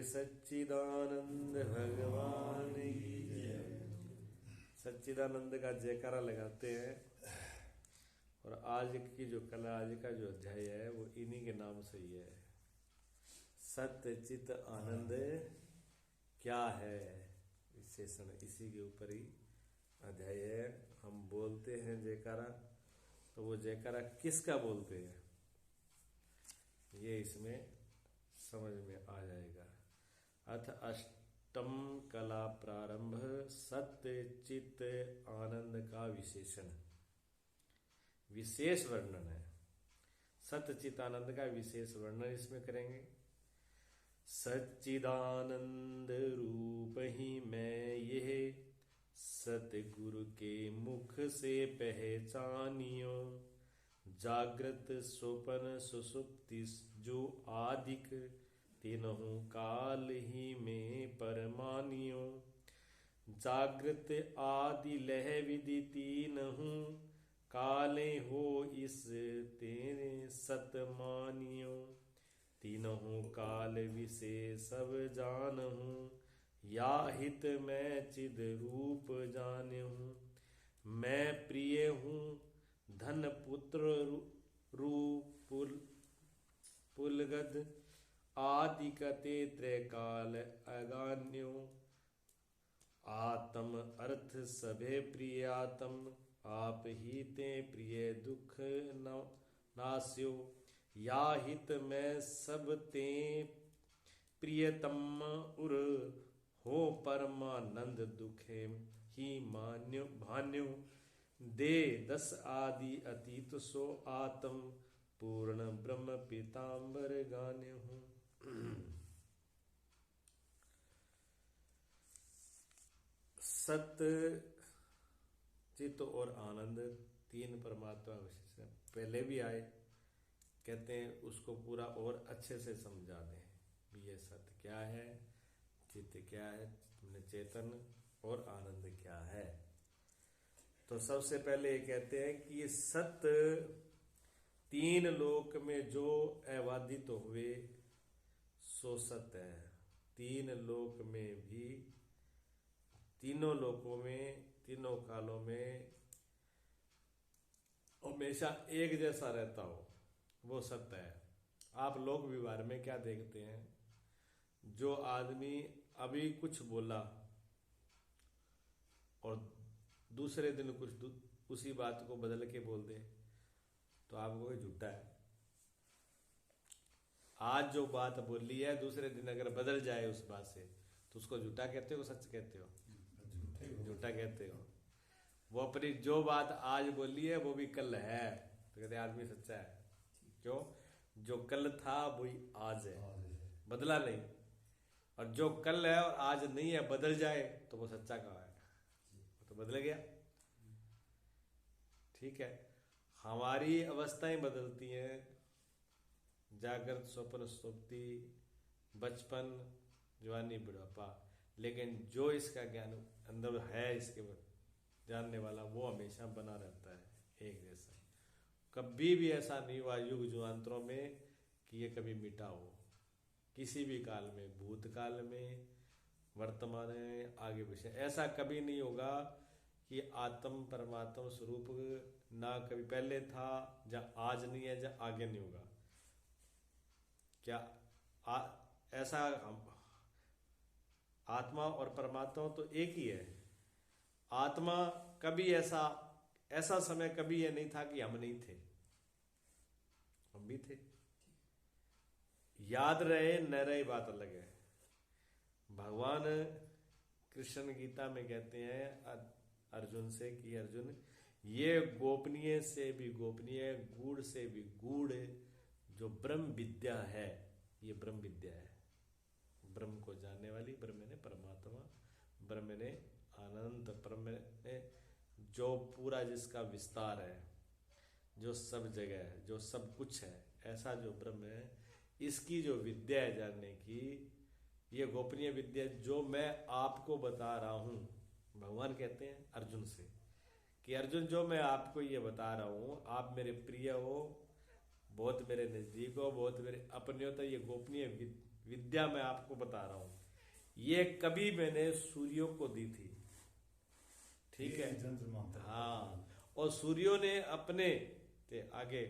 सच्चिदानंद भगवान की जय। सच्चिदानंद का जयकारा लगाते हैं। और आज की जो कला, आज का जो अध्याय है वो इन्हीं के नाम से ही है। सत्य चित आनंद क्या है विशेषण, इसी के ऊपर ही अध्याय है। हम बोलते हैं जयकारा, तो वो जयकारा किसका बोलते हैं ये इसमें समझ में आ जाएगा। अथ अष्टम कला प्रारंभ सत्य चित आनंद का विशेषण, विशेष वर्णन है। सत्य चित आनंद का विशेष वर्णन इसमें करेंगे। सच्चिदानंद रूप ही मैं यह सतगुरु के मुख से पहचानियो। जागृत स्वप्न सुसुप्ति जो आदिक तीनों काल ही में परमानियो। जागृत आदि लह विधि तीनों काले हो इस तेरे सत मानियो। तीनों काल विशेष सब जानहूँ, या हित मैं चिद रूप जानहूँ। मैं प्रिय हूँ धन पुत्र रूप पुलगद आदि कते त्रैकाल अगान्यो। आत्म अर्थ सभे प्रियातम, आप ही ते प्रिय दुख नास्यो। या हित में सब ते प्रियतम उर हो परमानंद दुखे ही मान्यो भान्यो। दे दस आदि अतीत सो आत्म पूर्ण ब्रह्म पीताम्बर गाने हूँ। सत्य चित्त और आनंद तीन परमात्मा विशेष है। पहले भी आए, कहते हैं उसको पूरा और अच्छे से समझा दें। ये सत्य क्या है, चित्त क्या है, चेतन और आनंद क्या है। तो सबसे पहले ये कहते हैं कि ये सत्य तीन लोक में जो अबाधित तो हुए सो सत्य है। तीन लोक में भी, तीनों लोकों में, तीनों कालों में हमेशा एक जैसा रहता हो वो सत्य है। आप लोक व्यवहार में क्या देखते हैं, जो आदमी अभी कुछ बोला और दूसरे दिन कुछ उसी बात को बदल के बोल दे तो आपको झूठा है। आज जो बात बोली है दूसरे दिन अगर बदल जाए उस बात से तो उसको झूठा कहते हो, सच कहते हो? झूठा कहते हो। वो अपनी जो बात आज बोली है वो भी कल है तो कहते आदमी सच्चा है। क्यों? जो कल था वही आज है, बदला नहीं। और जो कल है और आज नहीं है बदल जाए तो वो सच्चा कहाँ है? वो तो बदल गया। ठीक है, हमारी अवस्थाएं बदलती हैं, जागृत स्वप्न सुप्ति बचपन जवानी बुढ़ापा, लेकिन जो इसका ज्ञान अंदर है, इसके जानने वाला वो हमेशा बना रहता है एक जैसा। कभी भी ऐसा नहीं हुआ युग युगांतरों में कि ये कभी मिटा हो। किसी भी काल में, भूतकाल में, वर्तमान में, आगे पीछे, ऐसा कभी नहीं होगा कि आत्म परमात्मा स्वरूप ना कभी पहले था, जहाँ आज नहीं है, जहाँ आगे नहीं होगा। क्या ऐसा? आत्मा और परमात्मा तो एक ही है। आत्मा कभी ऐसा समय कभी यह नहीं था कि हम नहीं थे, हम भी थे। याद रहे न रहे बात अलग है। भगवान कृष्ण गीता में कहते हैं अर्जुन से कि अर्जुन, ये गोपनीय से भी गोपनीय, गूढ़ से भी गूढ़ जो ब्रह्म विद्या है, ये ब्रह्म विद्या है। ब्रह्म को जानने वाली, ब्रह्म ने परमात्मा, ब्रह्म ने अनंत, ब्रह्म ने जो पूरा जिसका विस्तार है, जो सब जगह है, जो सब कुछ है, ऐसा जो ब्रह्म है, इसकी जो विद्या है जानने की, ये गोपनीय विद्या जो मैं आपको बता रहा हूं। भगवान कहते हैं अर्जुन से कि अर्जुन, जो मैं आपको ये बता रहा हूं, आप मेरे प्रिय हो, बहुत मेरे नजदीक हो, बहुत मेरे अपने हो, तो ये गोपनीय विद्या मैं आपको बता रहा हूं, ये कभी मैंने सूर्यों को दी थी, ठीक है। हाँ, और सूर्यों ने अपने आगे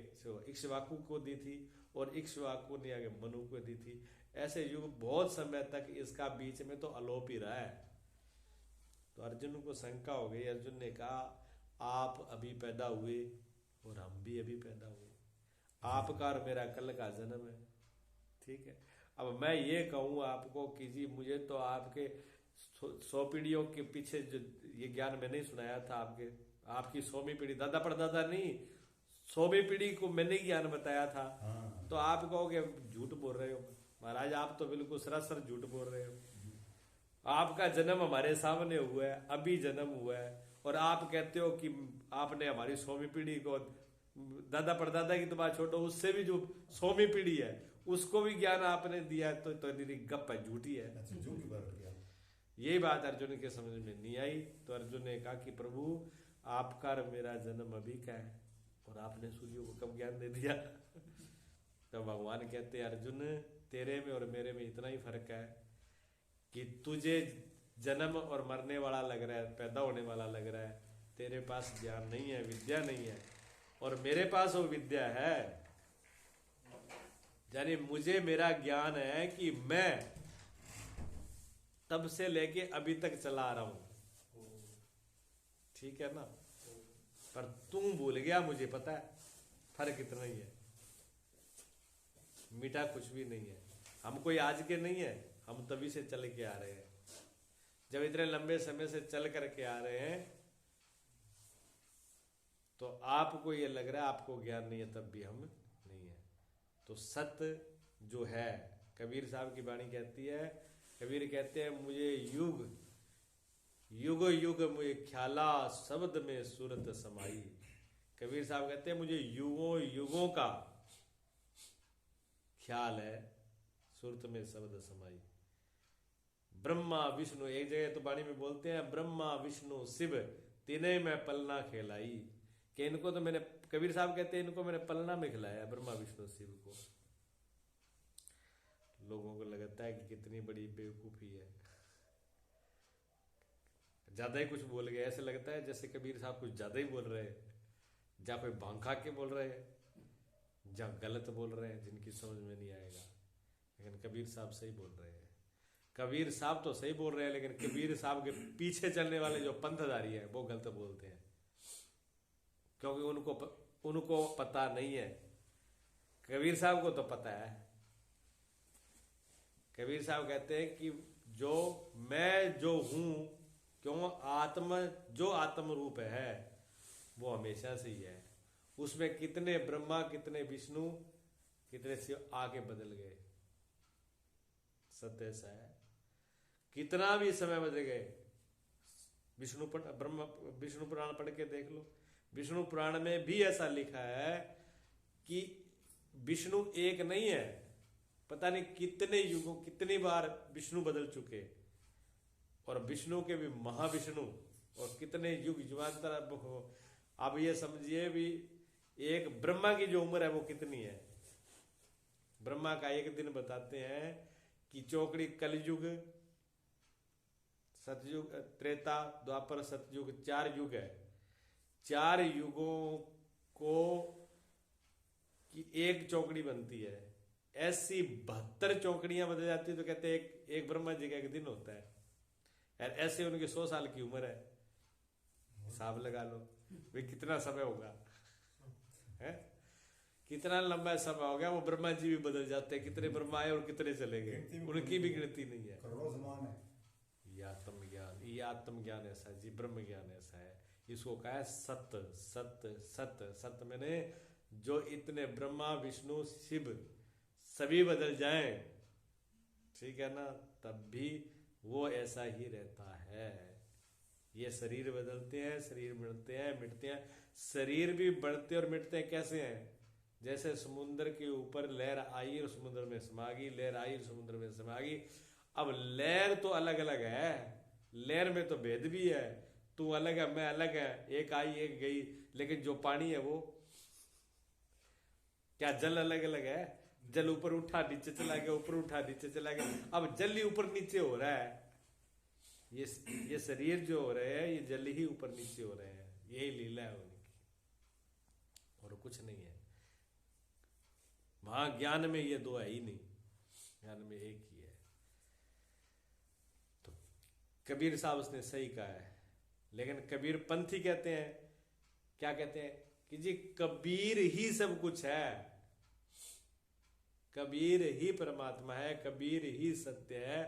इक्ष्वाकु को दी थी, और इक्ष्वाकु ने आगे मनु को दी थी। ऐसे युग बहुत समय तक इसका बीच में तो अलोप ही रहा है। तो अर्जुन को शंका हो गई। अर्जुन ने कहा आप अभी पैदा हुए और हम भी अभी पैदा हुए, आपका और मेरा कल का जन्म है, ठीक है। अब मैं ये कहूँ आपको कि जी मुझे तो आपके 100 पीढ़ियों के पीछे जो ये ज्ञान मैंने ही सुनाया था, आपकी 100वीं पीढ़ी, दादा परदादा नहीं, 100वीं पीढ़ी को मैंने ज्ञान बताया था। हाँ। तो आप कहोगे झूठ बोल रहे हो महाराज, आप तो बिल्कुल सरासर झूठ बोल रहे हो। आपका जन्म हमारे सामने हुआ है, अभी जन्म हुआ है, और आप कहते हो कि आपने हमारी 100वीं पीढ़ी को, दादा परदादा की तो बात छोड़ो, उससे भी जो 100वीं पीढ़ी है उसको भी ज्ञान आपने दिया है, तो गप है, झूठी है। यही बात अर्जुन के समझ में नहीं आई। तो अर्जुन ने कहा कि प्रभु आपका और मेरा जन्म अभी का है, और आपने सूर्य को कब ज्ञान दे दिया? तो भगवान कहते हैं अर्जुन तेरे में और मेरे में इतना ही फर्क है कि तुझे जन्म और मरने वाला लग रहा है, पैदा होने वाला लग रहा है, तेरे पास ज्ञान नहीं है, विद्या नहीं है, और मेरे पास वो विद्या है। यानी मुझे मेरा ज्ञान है कि मैं तब से लेके अभी तक चला रहा हूं, ठीक है ना। पर तुम भूल गया, मुझे पता है, फर्क इतना ही है, मीठा कुछ भी नहीं है। हम कोई आज के नहीं है, हम तभी से चल के आ रहे हैं। जब इतने लंबे समय से चल करके आ रहे हैं तो आपको ये लग रहा है आपको ज्ञान नहीं है, तब भी हम नहीं है। तो सत्य जो है, कबीर साहब की वाणी कहती है, कबीर कहते हैं मुझे युग युग युग मुझे ख्याला शब्द में सूरत समाई। कबीर साहब कहते हैं मुझे युगों युगों का ख्याल है, सूरत में शब्द समाई। ब्रह्मा विष्णु, एक जगह तो वाणी में बोलते हैं ब्रह्मा विष्णु शिव तीनों में पलना खिलाई, कि इनको तो मैंने, कबीर साहब कहते हैं इनको मैंने पलना में खिलाया, ब्रह्मा विष्णु शिव को। लोगों को लगता है कि कितनी बड़ी बेवकूफी है, ज्यादा ही कुछ बोल गए, ऐसे लगता है जैसे कबीर साहब कुछ ज्यादा ही बोल रहे हैं, या कोई भांग खा के बोल रहे हैं, या गलत बोल रहे हैं जिनकी समझ में नहीं आएगा। लेकिन कबीर साहब सही बोल रहे हैं, कबीर साहब तो सही बोल रहे हैं, लेकिन कबीर साहब के पीछे चलने वाले जो पंथधारी है वो गलत बोलते हैं, क्योंकि उनको पता नहीं है। कबीर साहब को तो पता है। कबीर साहब कहते हैं कि जो मैं जो हूं, क्यों जो आत्म रूप है वो हमेशा से ही है, उसमें कितने ब्रह्मा कितने विष्णु कितने शिव आके बदल गए, सत्य ऐसा है। कितना भी समय बदल गए, विष्णु पुराण पढ़ के देख लो, विष्णु पुराण में भी ऐसा लिखा है कि विष्णु एक नहीं है, पता नहीं कितने युगों कितनी बार विष्णु बदल चुके, और विष्णु के भी महाविष्णु, और कितने युग युगांतर। आप ये समझिए भी एक ब्रह्मा की जो उम्र है वो कितनी है। ब्रह्मा का एक दिन बताते हैं कि चौकड़ी कलयुग, सतयुग, त्रेता, द्वापर, सतयुग, 4 युग है। 4 युगों को की एक चौकड़ी बनती है, ऐसी 72 चौकड़ियां बदल जाती है। तो कहते हैं एक ब्रह्मा जी का एक दिन होता है, और ऐसे उनकी 100 साल की उम्र है, हिसाब लगा लो वे कितना समय होगा, है कितना लंबा समय हो गया। वो ब्रह्मा जी भी बदल जाते हैं, कितने ब्रह्मा आए और कितने चले गए, उनकी भी गिनती नहीं है। ये आत्मज्ञान ऐसा है जी, ब्रह्म ज्ञान ऐसा है। इसको कहा है सत्य सत्य सत्य सत्य। मैंने जो इतने ब्रह्मा विष्णु शिव सभी बदल जाएं, ठीक है ना, तब भी वो ऐसा ही रहता है। ये शरीर बदलते हैं, शरीर बढ़ते हैं मिटते हैं, शरीर भी बढ़ते और मिटते हैं। कैसे हैं? जैसे समुद्र के ऊपर लहर आई और समुद्र में समा गई, लहर आई और समुद्र में समा गई। अब लहर तो अलग अलग है, लहर में तो भेद भी है, तू अलग है मैं अलग है, एक आई एक गई। लेकिन जो पानी है वो क्या जल अलग अलग है? जल ऊपर उठा नीचे चला गया, ऊपर उठा नीचे चला गया, अब जल ही ऊपर नीचे हो रहा है। ये शरीर जो हो रहे हैं ये जल ही ऊपर नीचे हो रहे हैं, यही लीला है उनकी, और कुछ नहीं है। वहां ज्ञान में ये दो है ही नहीं, ज्ञान में एक ही है। तो कबीर साहब उसने सही कहा है, लेकिन कबीर पंथी कहते हैं, क्या कहते हैं कि जी कबीर ही सब कुछ है, कबीर ही परमात्मा है, कबीर ही सत्य है।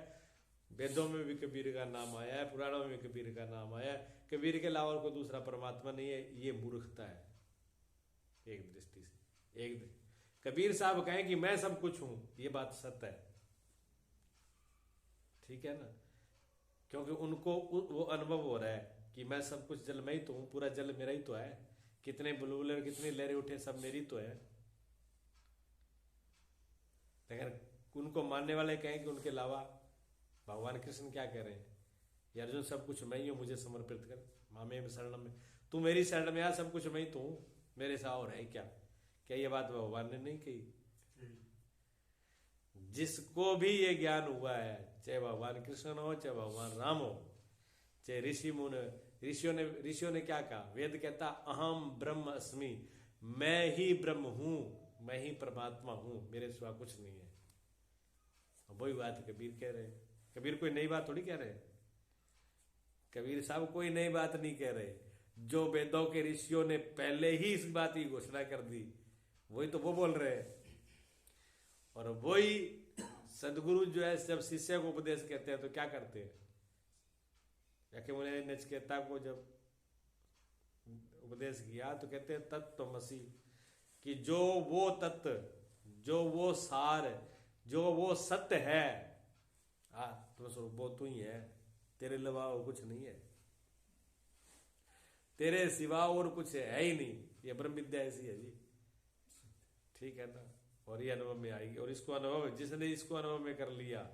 वेदों में भी कबीर का नाम आया है, पुराणों में कबीर का नाम आया है। कबीर के अलावा कोई दूसरा परमात्मा नहीं है, ये मूर्खता है एक दृष्टि से। कबीर साहब कहें कि मैं सब कुछ हूं, ये बात सत्य है, ठीक है ना, क्योंकि उनको वो अनुभव हो रहा है कि मैं सब कुछ जल में ही तो हूं, पूरा जल मेरा ही तो है, कितने बुलबुले कितनी लहरें उठे सब मेरी तो है। लेकिन उनको मानने वाले कहें कि उनके अलावा भगवान कृष्ण क्या कह रहे हैं, ये अर्जुन सब कुछ मैं ही हूं, मुझे समर्पित कर, मामे शरण में, तू मेरी शरण में आ, सब कुछ मैं ही तो हूं, मेरे से और है क्या ये बात भगवान ने नहीं कही? जिसको भी ये ज्ञान हुआ है, चाहे भगवान कृष्ण हो, चाहे भगवान राम हो, चाहे ऋषियों ने क्या कहा? वेद कहता अहम ब्रह्म अस्मि, मैं ही ब्रह्म हूं, मैं ही परमात्मा हूं, मेरे सिवा कुछ नहीं है। वही बात कबीर कह रहे हैं। कबीर कोई नई बात थोड़ी कह रहे हैं, कबीर साहब कोई नई बात नहीं कह रहे, जो वेदों के ऋषियों ने पहले ही इस बात की घोषणा कर दी, वही तो वो बोल रहे हैं। और वही सदगुरु जो है जब शिष्य को उपदेश कहते हैं तो क्या करते हैं? उन्हें नचिकेता को जब उपदेश किया तो कहते हैं तत्त्वमसि, कि जो वो तत्व, जो वो सार, जो वो सत्य है, तुम स्वरूप वो तू ही है, तेरे अलावा और कुछ नहीं है, तेरे सिवा और कुछ है ही नहीं। ये ब्रह्म विद्या ऐसी है जी, ठीक है ना, और ये अनुभव में आएगी। और इसको अनुभव, जिसने इसको अनुभव में कर लिया,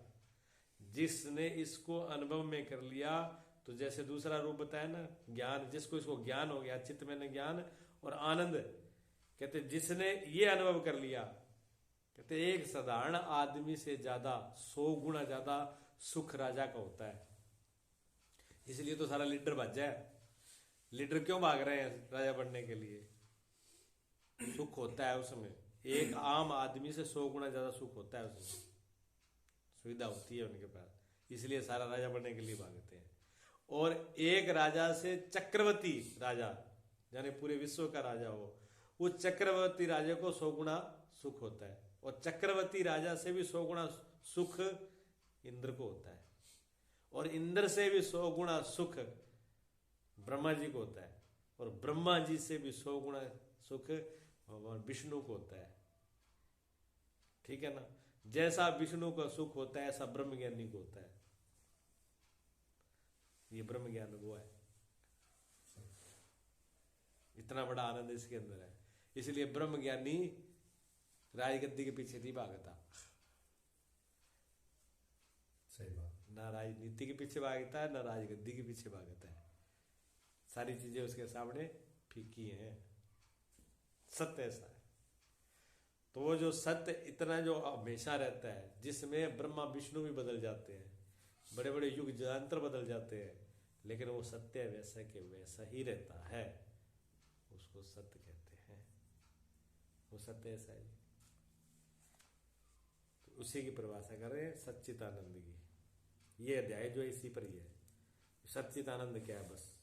जिसने इसको अनुभव में कर लिया, तो जैसे दूसरा रूप बताया ना ज्ञान, जिसको इसको ज्ञान हो गया, चित्त में ज्ञान और आनंद, कहते जिसने ये अनुभव कर लिया, कहते एक साधारण आदमी से ज्यादा 100 गुना ज्यादा सुख राजा का होता है। इसलिए तो सारा लीडर भाजा है। लीडर क्यों भाग रहे हैं? राजा बनने के लिए। सुख होता है उसमें, एक आम आदमी से 100 गुना ज्यादा सुख होता है उसमें, सुविधा होती है उनके पास, इसलिए सारा राजा बनने के लिए भागते हैं। और एक राजा से चक्रवर्ती राजा, यानी पूरे विश्व का राजा हो, उस चक्रवर्ती राजा को 100 गुना सुख होता है। और चक्रवर्ती राजा से भी 100 गुना सुख इंद्र को होता है, और इंद्र से भी 100 गुना सुख ब्रह्मा जी को होता है, और ब्रह्मा जी से भी 100 गुना सुख भगवान विष्णु को होता है, ठीक है ना। जैसा विष्णु का सुख होता है ऐसा ब्रह्म ज्ञानी को होता है। ये ब्रह्म ज्ञान वो है, इतना बड़ा आनंद इसके अंदर है। इसलिए ब्रह्म ज्ञानी राजगद्दी के पीछे नहीं भागता, सही बात, ना राजनीति के पीछे भागता है, ना राजगद्दी के पीछे भागता है। सारी चीजें उसके सामने फीकी हैं, सत्य ऐसा है। तो वो जो सत्य इतना जो हमेशा रहता है, जिसमें ब्रह्मा विष्णु भी बदल जाते हैं, बड़े बड़े युग जंतर बदल जाते हैं, लेकिन वो सत्य वैसा के वैसा ही रहता है, उसको सत्य कहते हैं। वो सत्य ऐसा है। तो उसी की परिभाषा कर रहे हैं सच्चिदानंद की। ये अध्याय जो है इसी पर ही है। सच्चिदानंद क्या है, बस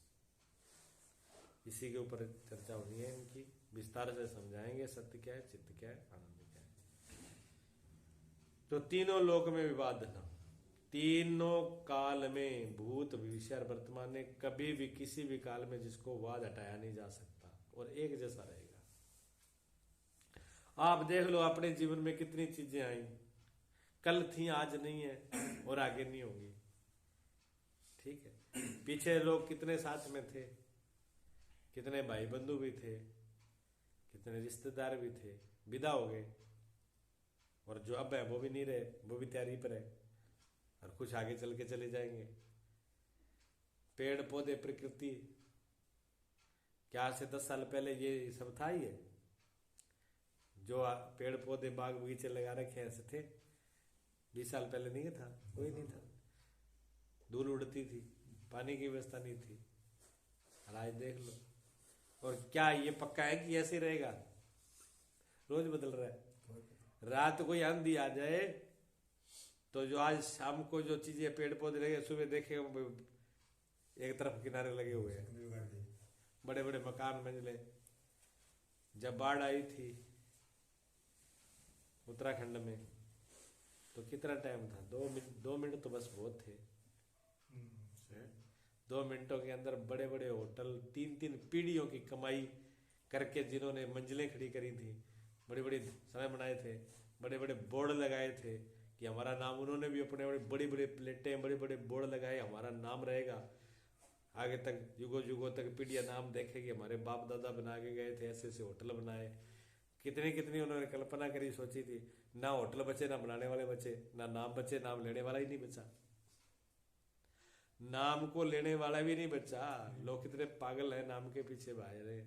इसी के ऊपर चर्चा होनी है इनकी, विस्तार से समझाएंगे सत्य क्या है, चित्त क्या है, आनंद क्या है। तो तीनों लोक में विवाद न, तीनों काल में, भूत भविष्य और वर्तमान में, कभी भी किसी भी काल में जिसको वाद हटाया नहीं जा सकता और एक जैसा रहेगा। आप देख लो अपने जीवन में कितनी चीजें आई, कल थी आज नहीं है और आगे नहीं होंगी, ठीक है। पीछे लोग कितने साथ में थे, कितने भाई बंधु भी थे, कितने रिश्तेदार भी थे, विदा हो गए, और जो अब है वो भी नहीं रहे, वो भी तैयारी पर है, और कुछ आगे चल के चले जाएंगे। पेड़ पौधे प्रकृति, क्या आज से 10 साल पहले ये सब था ही है? जो पेड़ पौधे बाग बगीचे लगा रखे ऐसे थे 20 साल पहले नहीं था, कोई नहीं था। धूल उड़ती थी, पानी की व्यवस्था नहीं थी। और आज देख लो। और क्या ये पक्का है कि ऐसे रहेगा? रोज बदल रहा है। रात कोई आंधी आ जाए तो जो आज शाम को जो चीजें पेड़ पौधे लगे, सुबह देखे एक तरफ किनारे लगे हुए हैं, बड़े बड़े मकान मंजिले। जब बाढ़ आई थी उत्तराखंड में तो कितना टाइम था? 2 मिनट तो बस बहुत थे। 2 मिनटों के अंदर बड़े बड़े होटल, 3-3 पीढ़ियों की कमाई करके जिन्होंने मंजिलें खड़ी करी थी, बड़ी बड़ी सड़कें बनाए थे, बड़े बड़े बोर्ड लगाए थे कि हमारा नाम, उन्होंने भी अपने बड़ी बड़ी प्लेटें, बड़े बड़े बोर्ड लगाए, हमारा नाम रहेगा आगे तक, युगों युगों तक पीढ़ियां नाम देखेगी, हमारे बाप दादा बना के गए थे, ऐसे ऐसे होटल बनाए। कितनी कितनी उन्होंने कल्पना करी, सोची थी। ना होटल बचे, ना बनाने वाले बचे, ना नाम बचे, नाम लेने वाला ही नहीं बचा। नाम को लेने वाला भी नहीं बचा। लोग कितने पागल हैं, नाम के पीछे भाग रहे।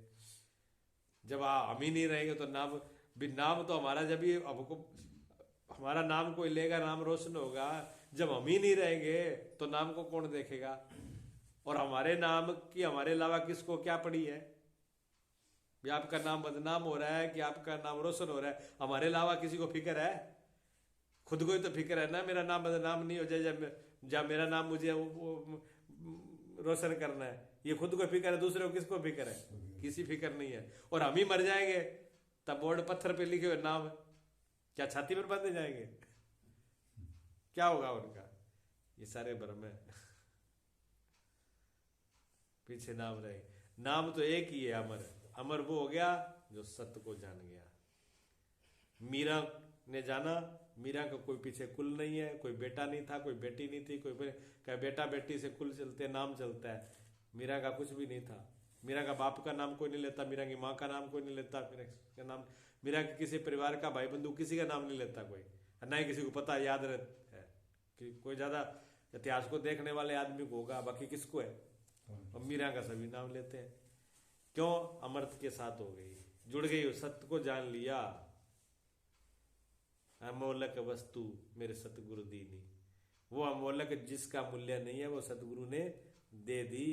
जब हम ही नहीं रहेंगे तो नाम भी, नाम तो हमारा जब ही हमको, हमारा नाम कोई लेगा, नाम रोशन होगा। जब हम ही नहीं रहेंगे तो नाम को कौन देखेगा? और हमारे नाम की हमारे अलावा किसको क्या पड़ी है? भी आपका नाम बदनाम हो रहा है कि आपका नाम रोशन हो रहा है, हमारे अलावा किसी को फिक्र है? खुद को ही तो फिक्र है ना, मेरा नाम बदनाम नहीं हो जाए, जब मेरा नाम मुझे रोशन करना है। ये खुद को फिक्र है, दूसरे को किसको फिक्र है? किसी फिक्र नहीं है। और हम ही मर जाएंगे तब बोर्ड पत्थर पे लिखे हुए नाम क्या छाती पर बांधे जाएंगे? क्या होगा उनका? ये सारे भ्रम है। पीछे नाम रहे। नाम तो एक ही है, अमर। अमर वो हो गया जो सत्य को जान गया। मीरा ने जाना, मीरा का कोई पीछे कुल नहीं है, कोई बेटा नहीं था, कोई बेटी नहीं थी, कोई क्या बेटा बेटी से कुल चलते, नाम चलता है। मीरा का कुछ भी नहीं था। मीरा का बाप का नाम कोई नहीं लेता, मीरा की माँ का नाम कोई नहीं लेता, मीरा के किसी परिवार का भाई बंधु किसी का नाम नहीं लेता कोई, ना ही किसी को पता याद रहता है कि कोई ज्यादा इतिहास को देखने वाले आदमी को होगा, बाकी किसको है? और मीरा का सभी नाम लेते हैं। क्यों? अमृत के साथ हो गई, जुड़ गई, सत्य को जान लिया। अमोलक वस्तु मेरे सतगुरु दीनी, वो अमोलक जिसका मूल्य नहीं है वो सतगुरु ने दे दी।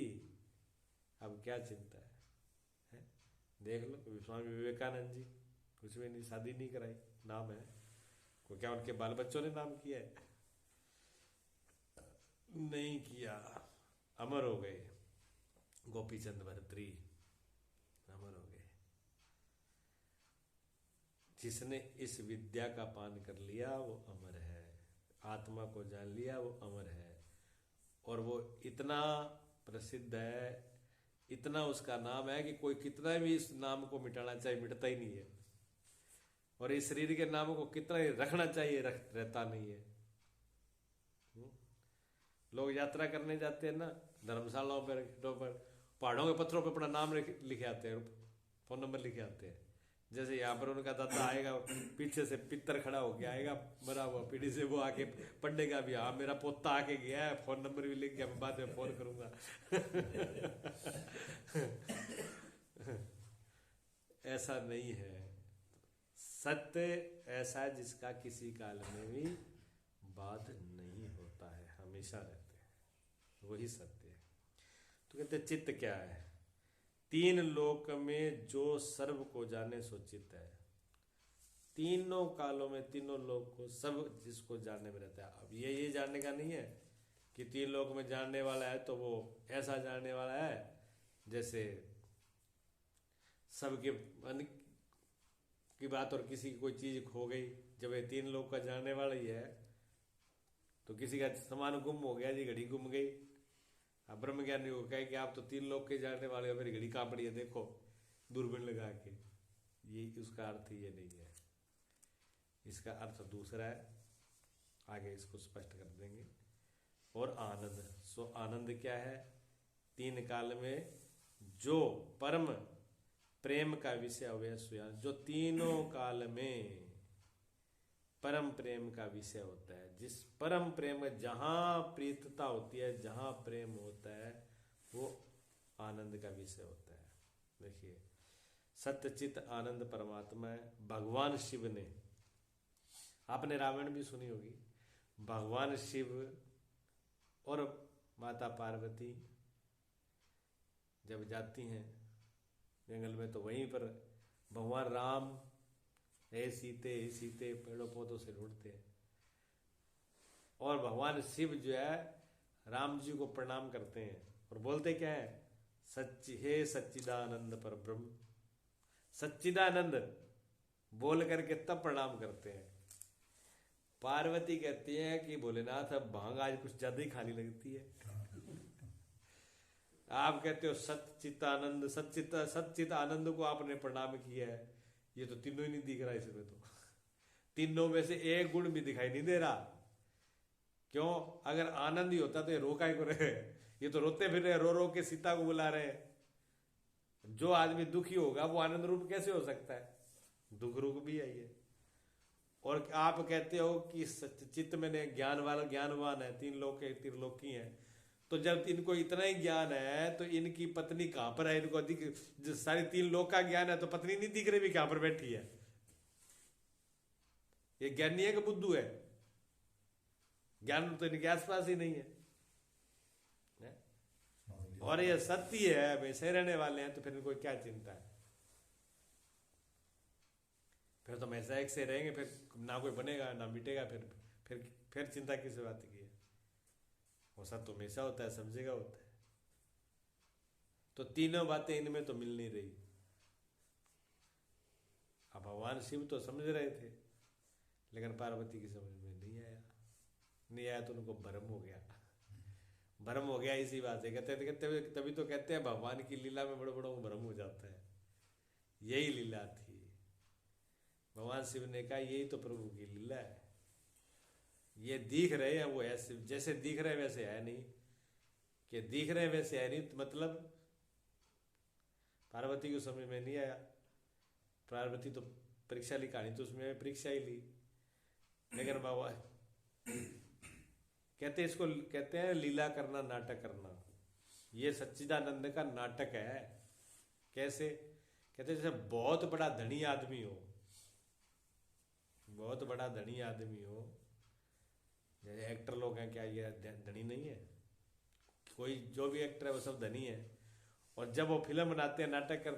अब क्या चिंता है? देख लो स्वामी विवेकानंद जी, कुछ भी नहीं, शादी नहीं कराई, नाम है। को क्या उनके बाल बच्चों ने नाम किया है? नहीं किया, अमर हो गए। गोपी चंद भरतरी अमर हो गए। जिसने इस विद्या का पान कर लिया वो अमर है, आत्मा को जान लिया वो अमर है। और वो इतना प्रसिद्ध है, इतना उसका नाम है कि कोई कितना भी इस नाम को मिटाना चाहिए मिटता ही नहीं है। और इस शरीर के नाम को कितना ही रखना चाहिए रहता नहीं है। लोग यात्रा करने जाते हैं ना, धर्मशालाओं पर, पहाड़ों के पत्थरों पर अपना नाम लिखे आते हैं, फोन नंबर लिखे आते हैं। जैसे यहाँ पर उनका दादा आएगा, पीछे से पितर खड़ा होके आएगा मरा हुआ पीढ़ी से, वो आके पढ़ेगा भी, हाँ मेरा पोता आके गया है, फोन नंबर भी लिख गया, मैं बाद में फोन करूंगा। ऐसा नहीं है। सत्य ऐसा है जिसका किसी काल में भी बाध नहीं होता है, हमेशा रहते हैं, वही सत्य है। तो कहते चित्त क्या है? 3 लोक में जो सर्व को जाने सो चित्त है। तीनों कालों में, तीनों लोक को, सब जिसको जानने में रहता है। अब ये जानने का नहीं है कि 3 लोक में जानने वाला है तो वो ऐसा जानने वाला है जैसे सबके मन की बात, और किसी की कोई चीज खो गई, जब ये 3 लोक का जानने वाला ही है तो किसी का सामान गुम हो गया जी, घड़ी गुम गई, अब ब्रह्म ज्ञानी को कहे कि आप तो 3 लोक के जानने वाले हो, मेरी घड़ी कहाँ पड़ी है देखो दूरबीन लगा के, ये उसका अर्थ ये नहीं है। इसका अर्थ दूसरा है, आगे इसको स्पष्ट कर देंगे। और आनंद, सो आनंद क्या है? 3 काल में जो परम प्रेम का विषय हुआ स्वयं, जो तीनों काल में परम प्रेम का विषय होता है, जिस परम प्रेम में जहां प्रीतता होती है, जहां प्रेम होता है, वो आनंद का विषय होता है। देखिए सत्यचित आनंद परमात्मा है। भगवान शिव ने, आपने रामायण भी सुनी होगी, भगवान शिव और माता पार्वती जब जाती हैं जंगल में, तो वहीं पर भगवान राम हे सीते पेड़ों पौधों से ढूंढते हैं, और भगवान शिव जो है राम जी को प्रणाम करते हैं और बोलते क्या है, हे सच्चिदानंद पर ब्रह्म, सच्चिदानंद बोल करके तब प्रणाम करते हैं। पार्वती कहती है कि भोलेनाथ अब भांग आज कुछ ज्यादा ही खाली लगती है। आप कहते हो सच्चिदानंद, सच्चित आनंद को आपने प्रणाम किया है, ये तो तीनों ही नहीं दिख रहा इसमें, तो तीनों में से एक गुण भी दिखाई नहीं दे रहा। क्यों? अगर आनंद ही होता तो ये रो काहे को रहे, ये तो रोते फिर रहे, रो रो के सीता को बुला रहे हैं। जो आदमी दुखी होगा वो आनंद रूप कैसे हो सकता है? दुख रूप भी है ये। और आप कहते हो कि चित्त में ज्ञानवान है, तीन लोग के त्रिलोकी हैं, तो जब इनको इतना ही ज्ञान है तो इनकी पत्नी कहां पर है? इनको अधिक सारी तीन लोग का ज्ञान है तो पत्नी नहीं दिख रही भी कहां पर बैठी है? ये ज्ञानी है कि बुद्धू है? ज्ञान तो इनके आसपास ही नहीं है। और ये सत्य है, वैसे रहने वाले हैं, तो फिर इनको क्या चिंता है? फिर तो हमेशा एक से रहेंगे, फिर ना कोई बनेगा ना मिटेगा, फिर चिंता किस बात की है? वो सब तो हमेशा होता है, सब जगह होता है। तो तीनों बातें इनमें तो मिल नहीं रही। अब भगवान शिव तो समझ रहे थे, लेकिन पार्वती की समझ में नहीं आया तो उनको भ्रम हो गया। इसी बात से कहते तभी तो कहते हैं भगवान की लीला में बड़ों को भ्रम हो जाता है। यही लीला थी। भगवान शिव ने कहा यही तो प्रभु की लीला है। ये दिख रहे हैं वो ऐसे, जैसे दिख रहे वैसे है नहीं, कि दिख रहे वैसे है नहीं, मतलब पार्वती को समझ में नहीं आया। पार्वती तो परीक्षा ली, कहानी तो उसमें परीक्षा ही ली, लेकिन बाबा इसको कहते हैं लीला करना, नाटक करना। ये सच्चिदानंद का नाटक है। कैसे? कहते जैसे बहुत बड़ा धनी आदमी हो, जैसे एक्टर लोग हैं, क्या ये धनी नहीं है? कोई जो भी एक्टर है वो सब धनी है, और जब वो फिल्म बनाते हैं, नाटक करते